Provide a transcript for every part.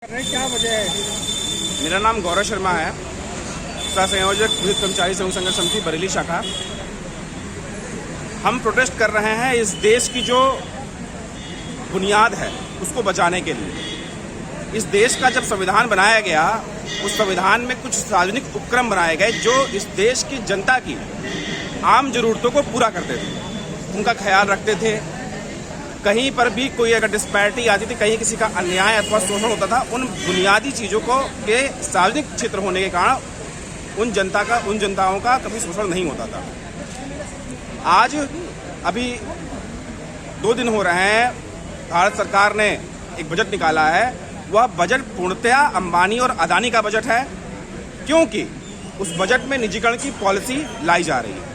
क्या वजह है? मेरा नाम गौरव शर्मा है, सह संयोजक विद्युत कर्मचारी संघ संघर्ष समिति बरेली शाखा। हम प्रोटेस्ट कर रहे हैं इस देश की जो बुनियाद है उसको बचाने के लिए। इस देश का जब संविधान बनाया गया, उस संविधान में कुछ सार्वजनिक उपक्रम बनाए गए जो इस देश की जनता की आम जरूरतों को पूरा करते थे, उनका ख्याल रखते थे। कहीं पर भी कोई अगर डिस्पैरिटी आती थी, कहीं किसी का अन्याय अथवा शोषण होता था, उन बुनियादी चीज़ों को के सार्वजनिक क्षेत्र होने के कारण उन जनताओं का कभी शोषण नहीं होता था। आज अभी 2 दिन हो रहे हैं, भारत सरकार ने एक बजट निकाला है। वह बजट पूर्णतया अंबानी और अदानी का बजट है, क्योंकि उस बजट में निजीकरण की पॉलिसी लाई जा रही है।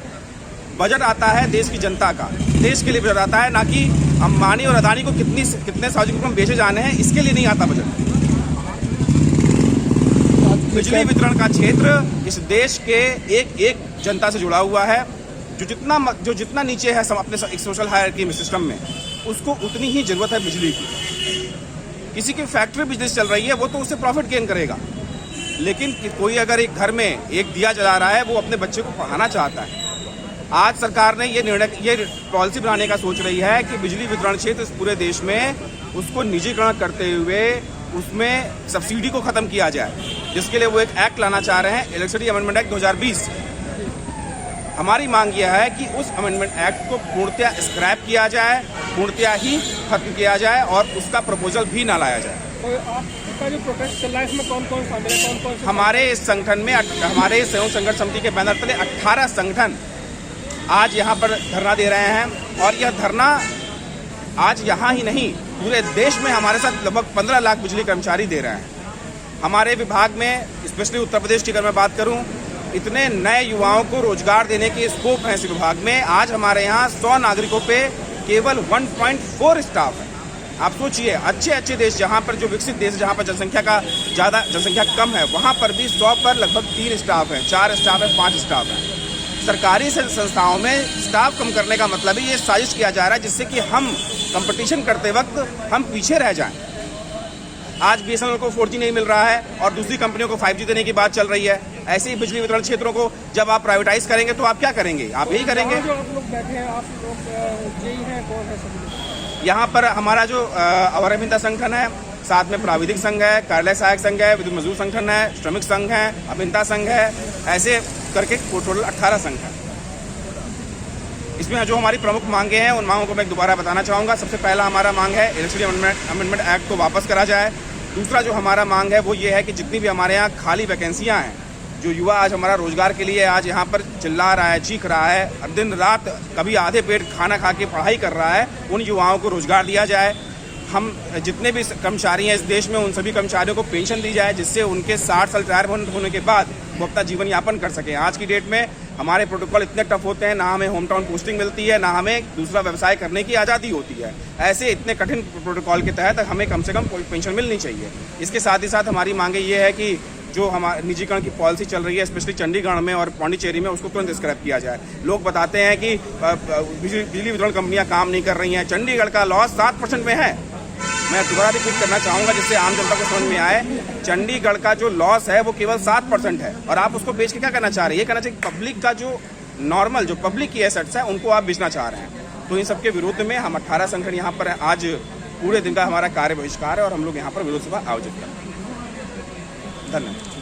बजट आता है देश की जनता का, देश के लिए बजट आता है, ना कि अंबानी और अदानी को कितने सार्वजनिक उपक्रम बेचे जाने हैं, इसके लिए नहीं आता बजट। बिजली वितरण का क्षेत्र इस देश के एक जनता से जुड़ा हुआ है। जो जितना नीचे है अपने एक सोशल हायरार्की सिस्टम में, उसको उतनी ही जरूरत है बिजली की। किसी की फैक्ट्री बिजनेस चल रही है, वो तो उससे प्रॉफिट गेन करेगा, लेकिन कोई अगर एक घर में एक दिया जला रहा है, वो अपने बच्चे को पढ़ाना चाहता है। आज सरकार ने ये पॉलिसी बनाने का सोच रही है कि बिजली वितरण क्षेत्र इस पूरे देश में उसको निजीकरण करते हुए उसमें सब्सिडी को खत्म किया जाए, जिसके लिए वो एक एक्ट लाना चाह रहे हैं, इलेक्ट्रिसिटी अमेंडमेंट एक्ट 2020। हमारी मांग यह है कि उस अमेंडमेंट एक्ट को पूर्णतया स्क्रैप किया जाए, पूर्णतया ही खत्म किया जाए और उसका प्रपोजल भी ना लाया जाए। तो आपका जो प्रोटेस्ट चल रहा है, इसमें कौन कौन शामिल है? कौन हमारे इस संगठन में, हमारे संयुक्त संघर्ष समिति के बैनर तले 18 संगठन आज यहाँ पर धरना दे रहे हैं। और यह धरना आज यहाँ ही नहीं, पूरे देश में हमारे साथ लगभग 15 लाख बिजली कर्मचारी दे रहे हैं। हमारे विभाग में, स्पेशली उत्तर प्रदेश की अगर मैं बात करूँ, इतने नए युवाओं को रोजगार देने के स्कोप है इस विभाग में। आज हमारे यहाँ 100 नागरिकों पे केवल 1.4 स्टाफ है। आप सोचिए, अच्छे देश, जहाँ पर जो विकसित देश, जहाँ पर जनसंख्या कम है, वहाँ पर भी 100 पर लगभग 3 स्टाफ हैं, 4 स्टाफ है, 5 स्टाफ है। सरकारी संस्थाओं में स्टाफ कम करने का मतलब ही ये साजिश किया जा रहा है, जिससे कि हम कंपटीशन करते वक्त हम पीछे रह जाएं। आज BSNL को 4G नहीं मिल रहा है और दूसरी कंपनियों को 5G देने की बात चल रही है। ऐसे ही बिजली वितरण क्षेत्रों को जब आप प्राइवेटाइज करेंगे तो आप क्या करेंगे? आप यही करेंगे। जो आप लोग बैठे हैं, आप लोग जेई हैं, कौन है सभी? यहाँ पर हमारा जो अभियंता संगठन है, साथ में प्राविधिक संघ है, कार्यालय सहायक संघ है, विद्युत मजदूर संगठन है, श्रमिक संघ है, अभियंता संघ है, ऐसे करके टोटल 18 संघ है। इसमें जो हमारी प्रमुख मांगे हैं, उन मांगों को मैं दोबारा बताना चाहूँगा। सबसे पहला हमारा मांग है इलेक्ट्रिसिटी अमेंडमेंट एक्ट को वापस करा जाए। दूसरा जो हमारा मांग है वो ये है कि जितनी भी हमारे यहाँ खाली वैकेंसियाँ हैं, जो युवा आज हमारा रोजगार के लिए आज यहाँ पर चिल्ला रहा है, चीख रहा है, दिन रात कभी आधे पेट खाना खा के पढ़ाई कर रहा है, उन युवाओं को रोजगार दिया जाए। हम जितने भी कर्मचारी हैं इस देश में, उन सभी कर्मचारियों को पेंशन दी जाए, जिससे उनके 60 साल रिटायरमेंट होने के बाद वो अपना जीवन यापन कर सकें। आज की डेट में हमारे प्रोटोकॉल इतने टफ होते हैं, ना हमें होम टाउन पोस्टिंग मिलती है, ना हमें दूसरा व्यवसाय करने की आज़ादी होती है। ऐसे इतने कठिन प्रोटोकॉल के तहत हमें कम से कम पेंशन मिलनी चाहिए। इसके साथ ही साथ हमारी मांगे ये है कि जो हमारे निजीकरण की पॉलिसी चल रही है, स्पेशली चंडीगढ़ में और पौंडीचेरी में, उसको तुरंत स्क्रैप किया जाए। लोग बताते हैं कि बिजली वितरण कंपनियां काम नहीं कर रही हैं। चंडीगढ़ का लॉस 7% में है। मैं दोबारा रिपीट करना चाहूँगा जिससे आम जनता को समझ में आए। चंडीगढ़ का जो लॉस है वो केवल 7% है, और आप उसको बेच के क्या करना चाह रहे हैं? ये कहना चाहिए पब्लिक का जो नॉर्मल, जो पब्लिक की एसेट्स है, उनको आप बेचना चाह रहे हैं। तो इन सबके विरोध में हम 18 संगठन यहाँ पर आज पूरे दिन का हमारा कार्य बहिष्कार है और हम लोग यहाँ पर विरोध सभा आयोजित करते हैं। धन्यवाद।